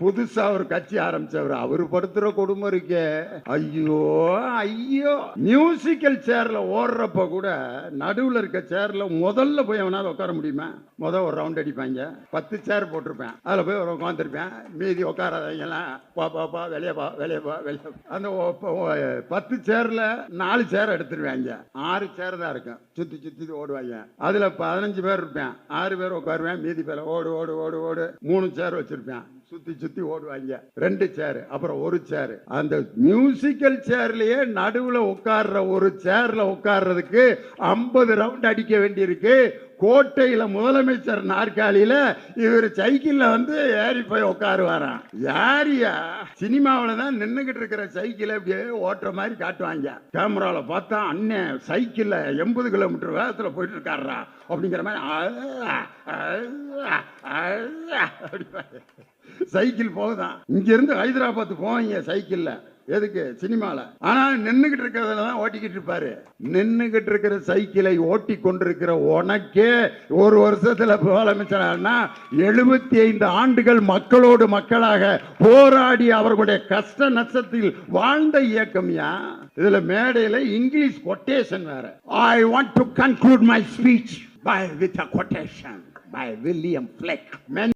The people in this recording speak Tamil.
புதுசா ஒரு கட்சி ஆரம்பிச்சவர். அவரு படுத்துற கொடுமை இருக்கே, ஐயோ ஐயோ. மியூசிக்கல் சேர்ல ஓடுறப்ப கூட நடுவுல இருக்க சேர்ல முதல்ல போய் அவனால உட்கார முடியுமா? ஒரு ரவுண்ட் அடிப்பாங்க, 10 சேர் போட்டிருப்பேன், அதுல போய் ஒரு உட்காந்துருப்பேன். மீதி உட்காராதவங்கலாம் பா வெளியே பா வெளியே பா வெளியே. அந்த 10 சேர்ல 4 சேர் எடுத்துருவாங்க, 6 சேர் தான் இருக்கும். சுத்தி சுத்தி ஓடுவாங்க. அதுல 15 பேர் இருப்பேன், 6 பேர் உட்காருவேன், மீதி பேர் ஓடு ஓடு ஓடு ஓடு. 3 சேர் வச்சிருப்பேன், சுத்தி சுத்தி ஓடுவாங்க. 2 சேர், அப்புறம் 1 சேர். அந்த மியூசிக்கல் சேர்லயே நடுவுல உட்கார்ற ஒரு சேர்ல உட்கார்றதுக்கு 50 ரவுண்ட் அடிக்க வேண்டியிருக்கு. கோட்டையில முதலமைச்சர் நாற்காலியில இவர் சைக்கிள்ல வந்து ஏறி போய் உட்காருவாராம். யாரியா? சினிமாவில தான் நின்னுகிட்டு இருக்கிற சைக்கிளை அப்படியே ஓட்டுற மாதிரி காட்டுவாங்க. கேமரால பார்த்தா அண்ணன் சைக்கிள்ல 80 கிலோமீட்டர் வேகத்துல போயிட்டு இருக்காரா அப்படிங்கிற மாதிரி. சைக்கிள் போகுதான். இங்க இருந்து ஹைதராபாத் போவீங்க சைக்கிள்ல. எதுக்கு? சினிமால. ஆனா நின்னுகிட்டு இருக்கிறதுல தான் ஓட்டிக்கிட்டு இருப்பாரு. நின்னுகிட்டு இருக்கிற சைக்கிளை ஓட்டி கொண்டிருக்கிற உனக்கே ஒரு வருஷத்துல முதலமைச்சர்னா 75 ஆண்டுகள் மக்களோடு மக்களாக போராடி அவர்களுடைய கஷ்ட நஷ்டத்தில் வாழ்ந்த இயக்கம்யா. இதுல மேடையில இங்கிலீஷ் கொட்டேஷன் வேற. I want to conclude my speech with a quotation by William Blake.